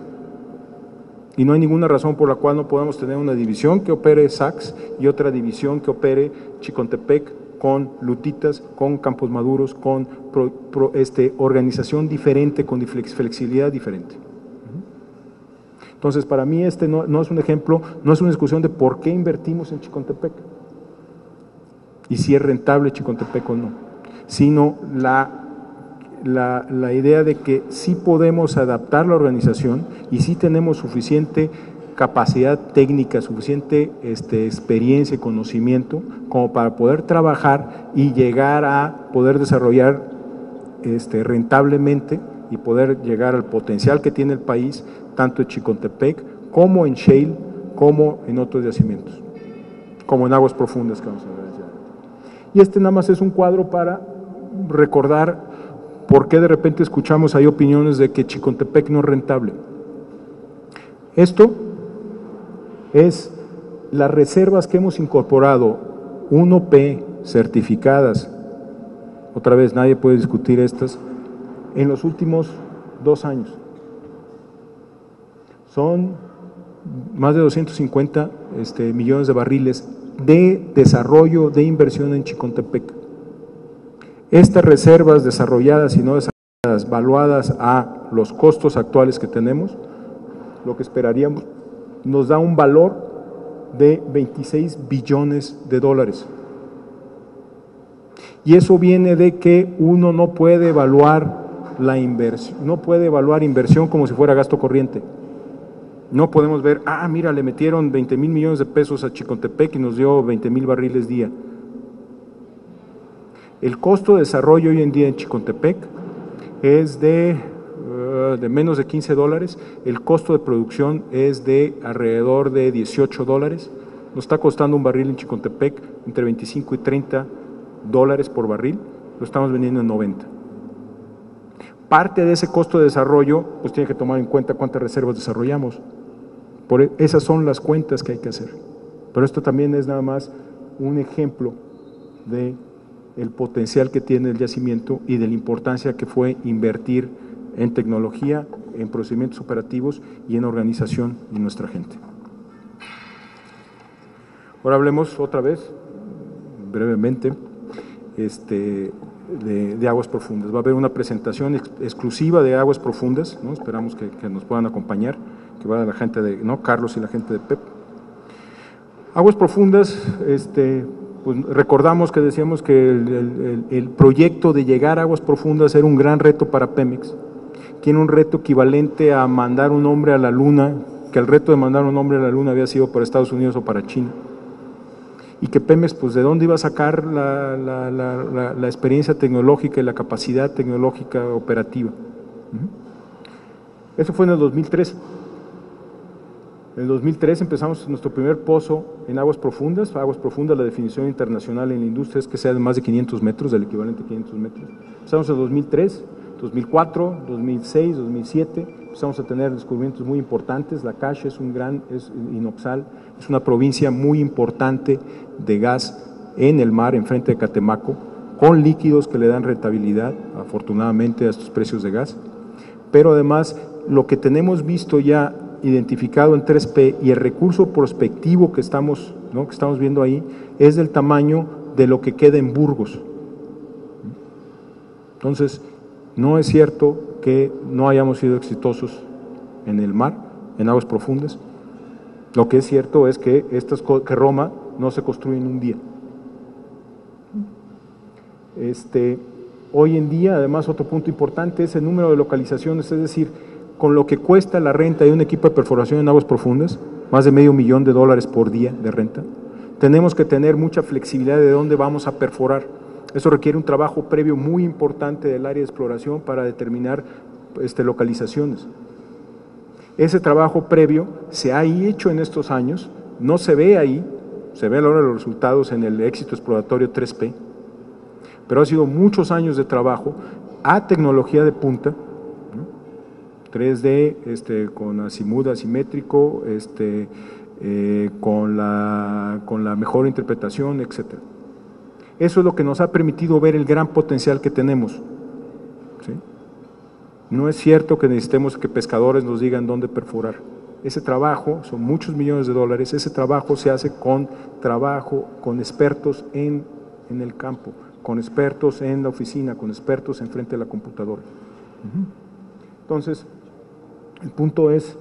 Y no hay ninguna razón por la cual no podamos tener una división que opere SACS y otra división que opere Chicontepec con lutitas, con campos maduros, con organización diferente, con flexibilidad diferente. Entonces, para mí no es un ejemplo, no es una discusión de por qué invertimos en Chicontepec y si es rentable Chicontepec o no, sino la idea de que sí podemos adaptar la organización y sí tenemos suficiente capacidad técnica, suficiente experiencia y conocimiento como para poder trabajar y llegar a poder desarrollar rentablemente y poder llegar al potencial que tiene el país, tanto en Chicontepec como en shale, como en otros yacimientos, como en aguas profundas que vamos a ver ya. Y nada más es un cuadro para recordar por qué de repente escuchamos ahí opiniones de que Chicontepec no es rentable. Esto es las reservas que hemos incorporado, 1P certificadas, otra vez nadie puede discutir estas, en los últimos 2 años. Son más de 250 millones de barriles de desarrollo, de inversión en Chicontepec. Estas reservas desarrolladas y no desarrolladas, valuadas a los costos actuales que tenemos, lo que esperaríamos, nos da un valor de 26 billones de dólares. Y eso viene de que uno no puede evaluar la inversión, no puede evaluar inversión como si fuera gasto corriente. No podemos ver, mira, le metieron 20,000 millones de pesos a Chicontepec y nos dio 20,000 barriles día. El costo de desarrollo hoy en día en Chicontepec es de menos de $15, el costo de producción es de alrededor de $18, nos está costando un barril en Chicontepec entre 25 y $30 por barril, lo estamos vendiendo en 90. Parte de ese costo de desarrollo, pues tiene que tomar en cuenta cuántas reservas desarrollamos. Esas son las cuentas que hay que hacer. Pero esto también es nada más un ejemplo de el potencial que tiene el yacimiento y de la importancia que fue invertir en tecnología, en procedimientos operativos y en organización de nuestra gente. Ahora hablemos otra vez, brevemente, de aguas profundas. Va a haber una presentación exclusiva de aguas profundas, ¿no? Esperamos que nos puedan acompañar, que va la gente de, ¿no? Carlos y la gente de PEP. Aguas profundas, pues recordamos que decíamos que el proyecto de llegar a aguas profundas era un gran reto para Pemex, tiene un reto equivalente a mandar un hombre a la luna, que el reto de mandar un hombre a la luna había sido para Estados Unidos o para China, y que Pemex, pues de dónde iba a sacar la experiencia tecnológica y la capacidad tecnológica operativa. Eso fue en el 2003. En el 2003 empezamos nuestro primer pozo en aguas profundas. Aguas profundas, la definición internacional en la industria es que sea de más de 500 metros, del equivalente a 500 metros. Empezamos en 2003, 2004, 2006, 2007, empezamos a tener descubrimientos muy importantes. La Cache es Inopsal, es una provincia muy importante de gas en el mar, enfrente de Catemaco, con líquidos que le dan rentabilidad, afortunadamente, a estos precios de gas. Pero además, lo que tenemos visto ya identificado en 3P y el recurso prospectivo que estamos viendo ahí es del tamaño de lo que queda en Burgos. Entonces, no es cierto que no hayamos sido exitosos en el mar, en aguas profundas. Lo que es cierto es que Roma no se construye en un día. Hoy en día, además, otro punto importante es el número de localizaciones, es decir, con lo que cuesta la renta de un equipo de perforación en aguas profundas, más de $500,000 por día de renta, tenemos que tener mucha flexibilidad de dónde vamos a perforar. Eso requiere un trabajo previo muy importante del área de exploración para determinar localizaciones. Ese trabajo previo se ha hecho en estos años, no se ve ahí, se ve a la hora de los resultados en el éxito exploratorio 3P, pero ha sido muchos años de trabajo a tecnología de punta, 3D, con azimut asimétrico, con la mejor interpretación, etcétera. Eso es lo que nos ha permitido ver el gran potencial que tenemos, ¿sí? No es cierto que necesitemos que pescadores nos digan dónde perforar. Ese trabajo, son muchos millones de dólares, ese trabajo se hace con expertos en el campo, con expertos en la oficina, con expertos enfrente de la computadora. Entonces, el punto es,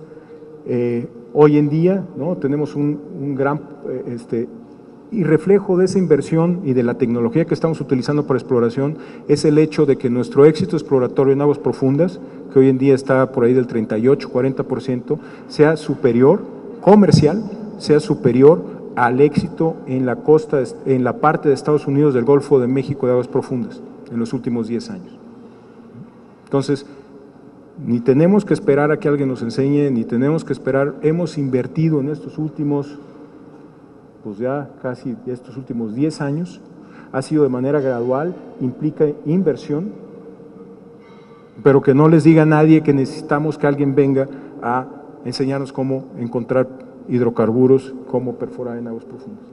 hoy en día, ¿no? Tenemos un gran y reflejo de esa inversión y de la tecnología que estamos utilizando para exploración es el hecho de que nuestro éxito exploratorio en aguas profundas, que hoy en día está por ahí del 38-40%, sea superior, comercial, sea superior al éxito en la costa, en la parte de Estados Unidos del Golfo de México de aguas profundas en los últimos 10 años. Entonces, ni tenemos que esperar a que alguien nos enseñe, ni tenemos que esperar, hemos invertido en estos últimos, pues ya casi estos últimos 10 años, ha sido de manera gradual, implica inversión, pero que no les diga a nadie que necesitamos que alguien venga a enseñarnos cómo encontrar hidrocarburos, cómo perforar en aguas profundas.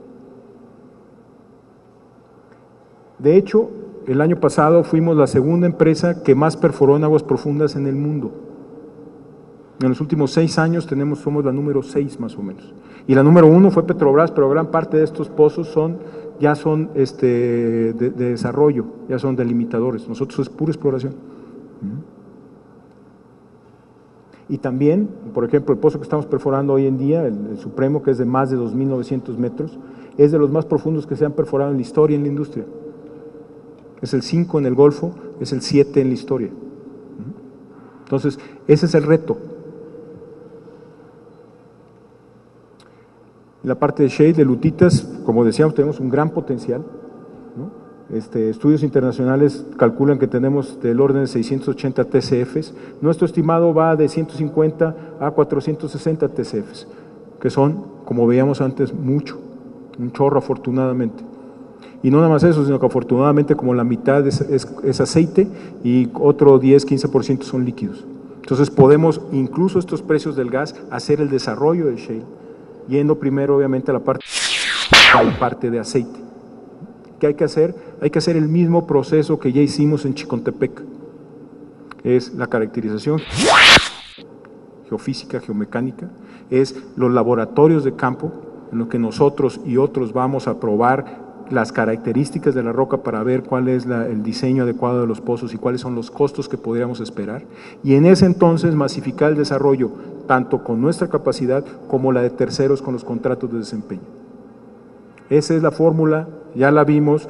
De hecho, el año pasado fuimos la segunda empresa que más perforó en aguas profundas en el mundo. En los últimos 6 años somos la número 6 más o menos. Y la número 1 fue Petrobras, pero gran parte de estos pozos ya son de desarrollo, ya son delimitadores. Nosotros es pura exploración. Y también, por ejemplo, el pozo que estamos perforando hoy en día, el Supremo, que es de más de 2.900 metros, es de los más profundos que se han perforado en la historia, en la industria. Es el 5 en el Golfo, es el 7 en la historia. Entonces, ese es el reto. En la parte de shale, de lutitas, como decíamos, tenemos un gran potencial, ¿no? Estudios internacionales calculan que tenemos del orden de 680 TCFs. Nuestro estimado va de 150 a 460 TCFs, que son, como veíamos antes, mucho, un chorro afortunadamente. Y no nada más eso, sino que afortunadamente como la mitad es aceite y otro 10-15% son líquidos. Entonces podemos, incluso estos precios del gas, hacer el desarrollo del shale, yendo primero obviamente a la parte de aceite. ¿Qué hay que hacer? Hay que hacer el mismo proceso que ya hicimos en Chicontepec. Es la caracterización geofísica, geomecánica, es los laboratorios de campo, en lo que nosotros y otros vamos a probar las características de la roca para ver cuál es el diseño adecuado de los pozos y cuáles son los costos que podríamos esperar, y en ese entonces masificar el desarrollo, tanto con nuestra capacidad como la de terceros con los contratos de desempeño. Esa es la fórmula, ya la vimos.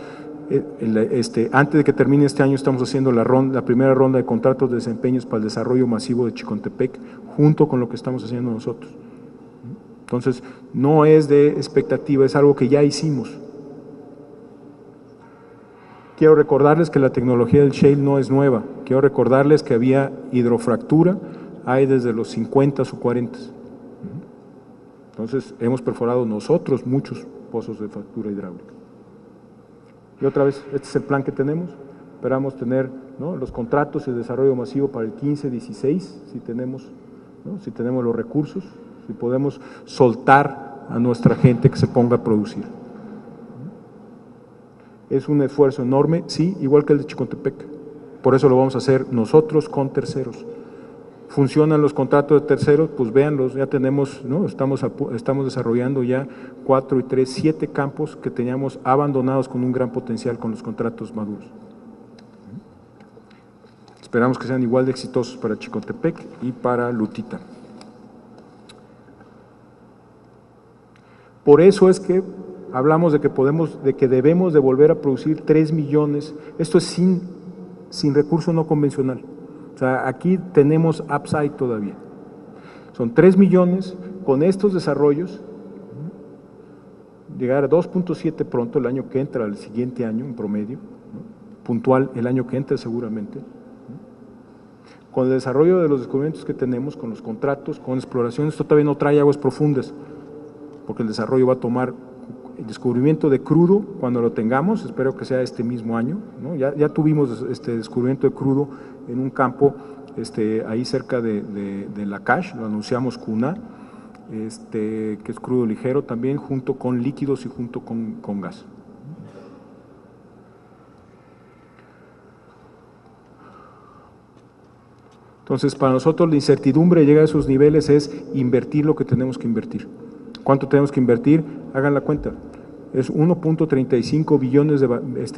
Antes de que termine este año estamos haciendo la primera ronda de contratos de desempeños para el desarrollo masivo de Chicontepec, junto con lo que estamos haciendo nosotros. Entonces, no es de expectativa, es algo que ya hicimos. Quiero recordarles que la tecnología del shale no es nueva. Quiero recordarles que había hidrofractura, hay desde los 50 o 40. Entonces, hemos perforado nosotros muchos pozos de fractura hidráulica. Y otra vez, este es el plan que tenemos. Esperamos tener, ¿no?, los contratos y el desarrollo masivo para el 15-16, si tenemos, ¿no?, si tenemos los recursos, si podemos soltar a nuestra gente que se ponga a producir. Es un esfuerzo enorme, sí, igual que el de Chicontepec. Por eso lo vamos a hacer nosotros con terceros. ¿Funcionan los contratos de terceros? Pues véanlos, ya tenemos, ¿no?, estamos desarrollando ya 4 y 3, 7 campos que teníamos abandonados con un gran potencial con los contratos maduros. Esperamos que sean igual de exitosos para Chicontepec y para Lutita. Por eso es que hablamos de que debemos de volver a producir 3 millones, esto es sin recurso no convencional. O sea, aquí tenemos upside todavía. Son 3 millones con estos desarrollos, llegar a 2.7 pronto el año que entra, el siguiente año en promedio, ¿no?, puntual el año que entra seguramente, ¿no?, con el desarrollo de los descubrimientos que tenemos, con los contratos, con exploración. Esto todavía no trae aguas profundas, porque el desarrollo va a tomar el descubrimiento de crudo cuando lo tengamos, espero que sea este mismo año, ¿no? Ya tuvimos este descubrimiento de crudo en un campo ahí cerca de Lakach, lo anunciamos CUNA, que es crudo ligero también, junto con líquidos y junto con gas. Entonces, para nosotros la incertidumbre llega a esos niveles es invertir lo que tenemos que invertir. ¿Cuánto tenemos que invertir? Hagan la cuenta. Es 1.35 billones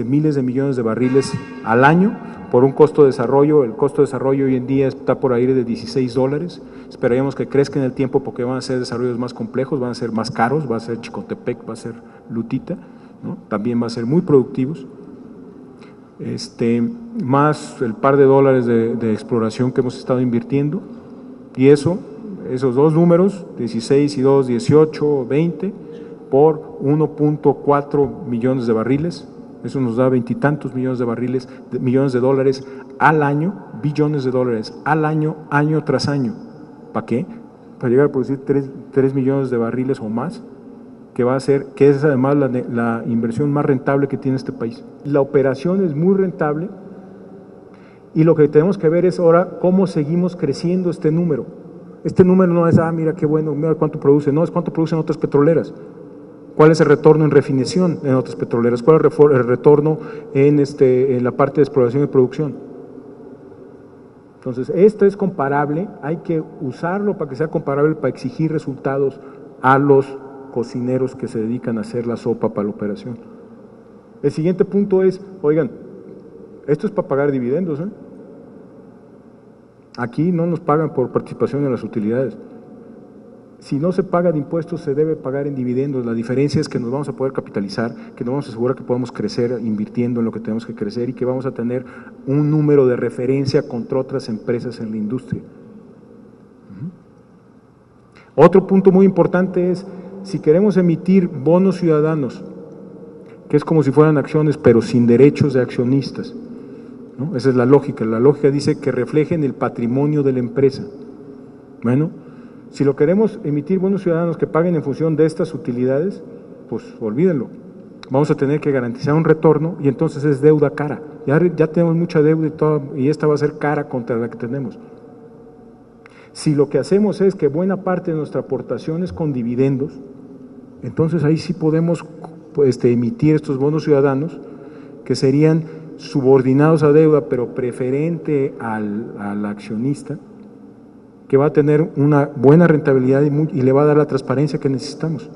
miles de millones de barriles al año por un costo de desarrollo. El costo de desarrollo hoy en día está por ahí de $16. Esperaríamos que crezca en el tiempo porque van a ser desarrollos más complejos, van a ser más caros, va a ser Chicontepec, va a ser Lutita, ¿no? También va a ser muy productivos. Más el par de dólares de exploración que hemos estado invirtiendo, y esos dos números, 16 y 2, 18, 20, por 1.4 millones de barriles, eso nos da 20 y tantos millones de barriles, millones de dólares al año, billones de dólares al año, año tras año. ¿Para qué? Para llegar a producir 3 millones de barriles o más, que es además la inversión más rentable que tiene este país. La operación es muy rentable y lo que tenemos que ver es ahora cómo seguimos creciendo este número. Este número no es, mira qué bueno, mira cuánto produce, no, es cuánto producen otras petroleras. ¿Cuál es el retorno en refinación en otras petroleras? ¿Cuál es el retorno en la parte de exploración y producción? Entonces, esto es comparable, hay que usarlo para que sea comparable, para exigir resultados a los cocineros que se dedican a hacer la sopa para la operación. El siguiente punto es, oigan, esto es para pagar dividendos, ¿eh? Aquí no nos pagan por participación en las utilidades. Si no se paga de impuestos, se debe pagar en dividendos. La diferencia es que nos vamos a poder capitalizar, que nos vamos a asegurar que podemos crecer invirtiendo en lo que tenemos que crecer y que vamos a tener un número de referencia contra otras empresas en la industria. Otro punto muy importante es, si queremos emitir bonos ciudadanos, que es como si fueran acciones, pero sin derechos de accionistas, ¿no? Esa es la lógica. La lógica dice que reflejen el patrimonio de la empresa. Bueno, si lo queremos emitir bonos ciudadanos que paguen en función de estas utilidades, pues olvídenlo. Vamos a tener que garantizar un retorno y entonces es deuda cara. Ya tenemos mucha deuda y esta va a ser cara contra la que tenemos. Si lo que hacemos es que buena parte de nuestra aportación es con dividendos, entonces ahí sí podemos emitir estos bonos ciudadanos que serían subordinados a deuda, pero preferente al accionista, que va a tener una buena rentabilidad y le va a dar la transparencia que necesitamos.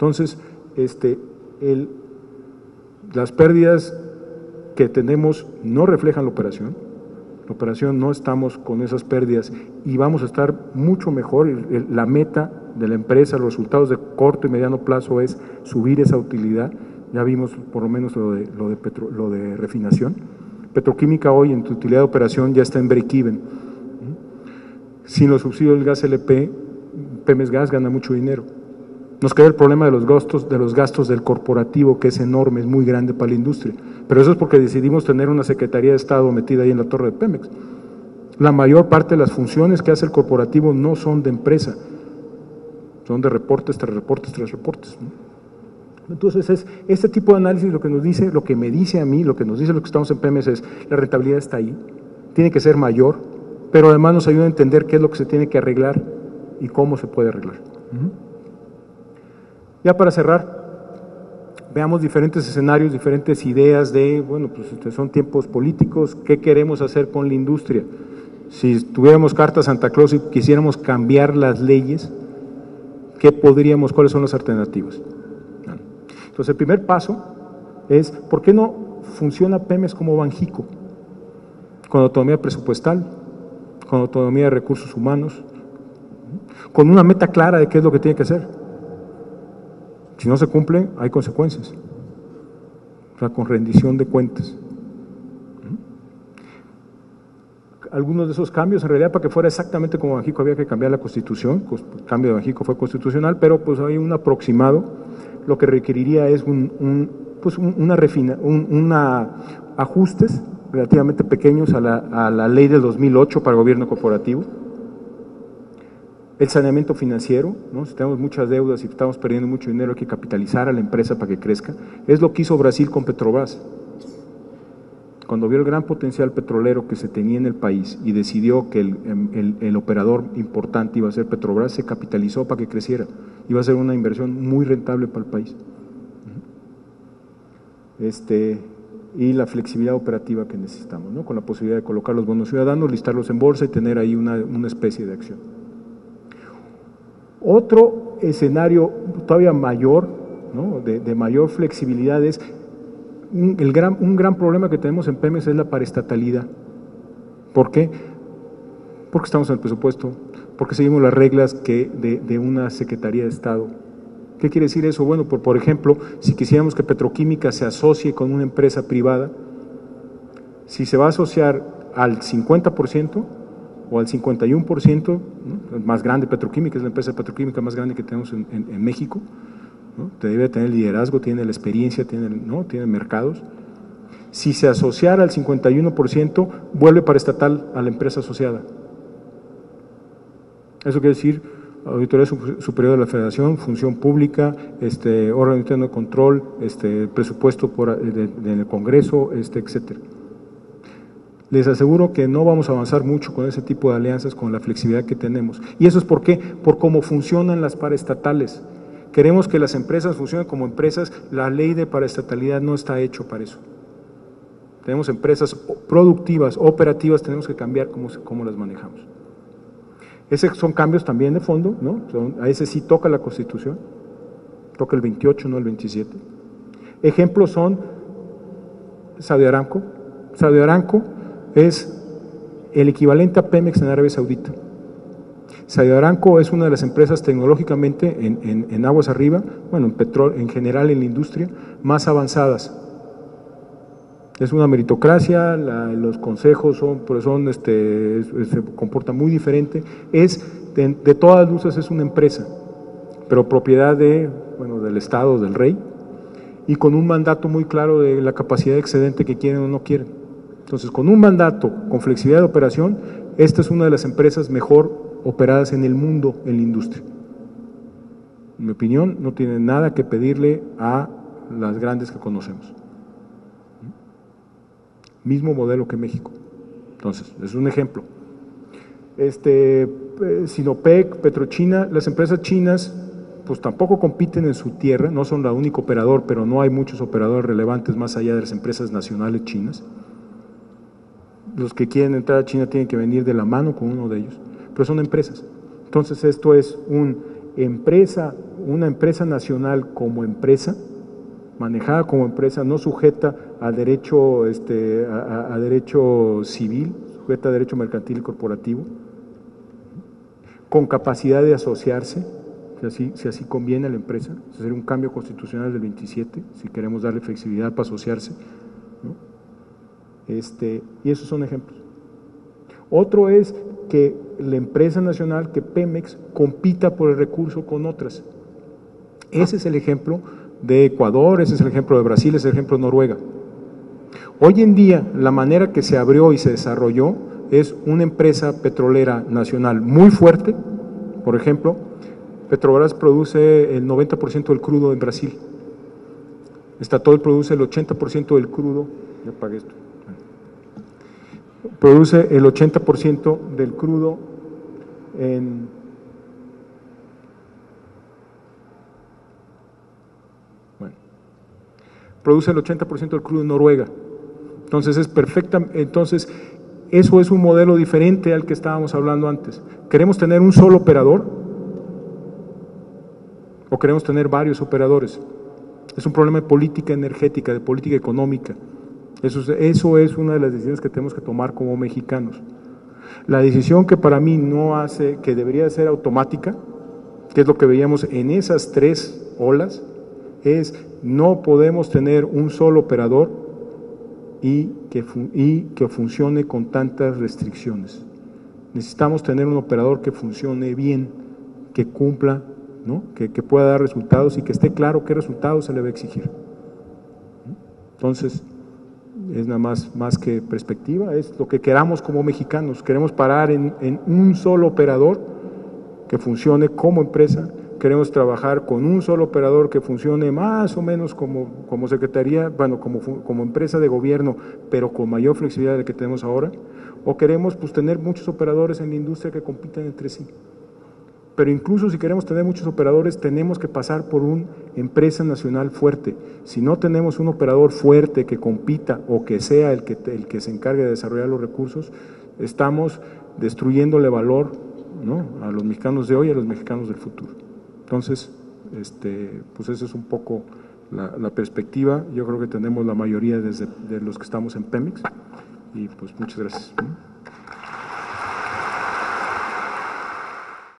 Entonces, las pérdidas que tenemos no reflejan la operación. La operación no estamos con esas pérdidas y vamos a estar mucho mejor. La meta de la empresa, los resultados de corto y mediano plazo es subir esa utilidad. Ya vimos por lo menos lo de refinación. Petroquímica hoy en tu utilidad de operación ya está en break-even. Sin los subsidios del gas LP, Pemex Gas gana mucho dinero. Nos queda el problema de los gastos del corporativo, que es enorme, es muy grande para la industria. Pero eso es porque decidimos tener una Secretaría de Estado metida ahí en la torre de Pemex. La mayor parte de las funciones que hace el corporativo no son de empresa, son de reportes tras reportes tras reportes, ¿no? Entonces, es este tipo de análisis lo que nos dice, lo que me dice a mí, lo que nos dice los que estamos en Pemex es, la rentabilidad está ahí, tiene que ser mayor, pero además nos ayuda a entender qué es lo que se tiene que arreglar y cómo se puede arreglar. Ya para cerrar, veamos diferentes escenarios, diferentes ideas de, bueno, pues son tiempos políticos, ¿qué queremos hacer con la industria? Si tuviéramos carta Santa Claus y quisiéramos cambiar las leyes, ¿cuáles son las alternativas? Entonces, el primer paso es, ¿por qué no funciona Pemex como Banjico? Con autonomía presupuestal, con autonomía de recursos humanos, con una meta clara de qué es lo que tiene que hacer. Si no se cumple, hay consecuencias. O sea, con rendición de cuentas. Algunos de esos cambios, en realidad, para que fuera exactamente como Banjico, había que cambiar la Constitución. El cambio de Banjico fue constitucional, pero pues hay un aproximado. Lo que requeriría es ajustes relativamente pequeños a la ley del 2008 para el gobierno corporativo. El saneamiento financiero, ¿no? Si tenemos muchas deudas y estamos perdiendo mucho dinero, hay que capitalizar a la empresa para que crezca. Es lo que hizo Brasil con Petrobras. Cuando vio el gran potencial petrolero que se tenía en el país y decidió que el operador importante iba a ser Petrobras, se capitalizó para que creciera. Iba a ser una inversión muy rentable para el país. Y la flexibilidad operativa que necesitamos, ¿no? Con la posibilidad de colocar los bonos ciudadanos, listarlos en bolsa y tener ahí una especie de acción. Otro escenario todavía mayor, ¿no? de mayor flexibilidad es un gran problema que tenemos en Pemex es la paraestatalidad. ¿Por qué? Porque estamos en el presupuesto, porque seguimos las reglas de una Secretaría de Estado. ¿Qué quiere decir eso? Bueno, por ejemplo, si quisiéramos que Petroquímica se asocie con una empresa privada, si se va a asociar al 50%, o al 51%, ¿no? Más grande Petroquímica, es la empresa petroquímica más grande que tenemos en México, ¿no? Debe tener liderazgo, tiene la experiencia, tiene mercados. Si se asociara al 51%, vuelve paraestatal a la empresa asociada. Eso quiere decir Auditoría Superior de la Federación, Función Pública, órgano interno de control, presupuesto del Congreso, etcétera. Les aseguro que no vamos a avanzar mucho con ese tipo de alianzas, con la flexibilidad que tenemos. ¿Y eso es por qué? Por cómo funcionan las paraestatales. Queremos que las empresas funcionen como empresas, la ley de paraestatalidad no está hecho para eso. Tenemos empresas productivas, operativas, tenemos que cambiar cómo las manejamos. Esos son cambios también de fondo, ¿no? A ese sí toca la Constitución, toca el 28, no el 27. Ejemplos son Saudi Aramco. Saudi Aramco es el equivalente a Pemex en Arabia Saudita. Saudi Aramco es una de las empresas tecnológicamente en aguas arriba, bueno, en petróleo, en general en la industria, más avanzadas. Es una meritocracia, los consejos se comportan muy diferente. De todas las luces es una empresa, pero propiedad del Estado, del rey, y con un mandato muy claro de la capacidad excedente que quieren o no quieren. Entonces, con un mandato, con flexibilidad de operación, esta es una de las empresas mejor operadas en el mundo en la industria. En mi opinión, no tiene nada que pedirle a las grandes que conocemos. Mismo modelo que México. Entonces, es un ejemplo. Sinopec, Petrochina, las empresas chinas, pues tampoco compiten en su tierra, no son la única operador, pero no hay muchos operadores relevantes más allá de las empresas nacionales chinas. Los que quieren entrar a China tienen que venir de la mano con uno de ellos, pero son empresas. Entonces esto es una empresa una empresa nacional como empresa, manejada como empresa, no sujeta a derecho, a derecho civil, sujeta a derecho mercantil y corporativo, con capacidad de asociarse, si así conviene a la empresa. Eso sería un cambio constitucional del 27, si queremos darle flexibilidad para asociarse, ¿no? Y esos son ejemplos. Otro es que la empresa nacional, que Pemex, compita por el recurso con otras. Ese es el ejemplo de Ecuador, ese es el ejemplo de Brasil, ese es el ejemplo de Noruega. Hoy en día, la manera que se abrió y se desarrolló es una empresa petrolera nacional muy fuerte. Por ejemplo, Petrobras produce el 90% del crudo en Brasil. Statoil produce el 80% del crudo. Ya apagué esto. Produce el 80% del crudo en produce el 80% del crudo en Noruega. Entonces es perfecta, entonces eso es un modelo diferente al que estábamos hablando antes. ¿Queremos tener un solo operador o queremos tener varios operadores? Es un problema de política energética, de política económica. Eso es una de las decisiones que tenemos que tomar como mexicanos. La decisión que para mí que debería ser automática, que es lo que veíamos en esas tres olas, es no podemos tener un solo operador y que funcione con tantas restricciones. Necesitamos tener un operador que funcione bien, que cumpla, ¿no? que pueda dar resultados y que esté claro qué resultados se le va a exigir. Entonces, es nada más que perspectiva, es lo que queramos como mexicanos. Queremos parar en un solo operador que funcione como empresa. Queremos trabajar con un solo operador que funcione más o menos como secretaría, bueno, como empresa de gobierno, pero con mayor flexibilidad de la que tenemos ahora. O queremos pues tener muchos operadores en la industria que compitan entre sí. Pero incluso si queremos tener muchos operadores, tenemos que pasar por una empresa nacional fuerte. Si no tenemos un operador fuerte que compita o que sea el que se encargue de desarrollar los recursos, estamos destruyéndole valor, ¿no? A los mexicanos de hoy y a los mexicanos del futuro. Entonces, pues esa es un poco la perspectiva. Yo creo que tenemos la mayoría de los que estamos en Pemex y pues muchas gracias.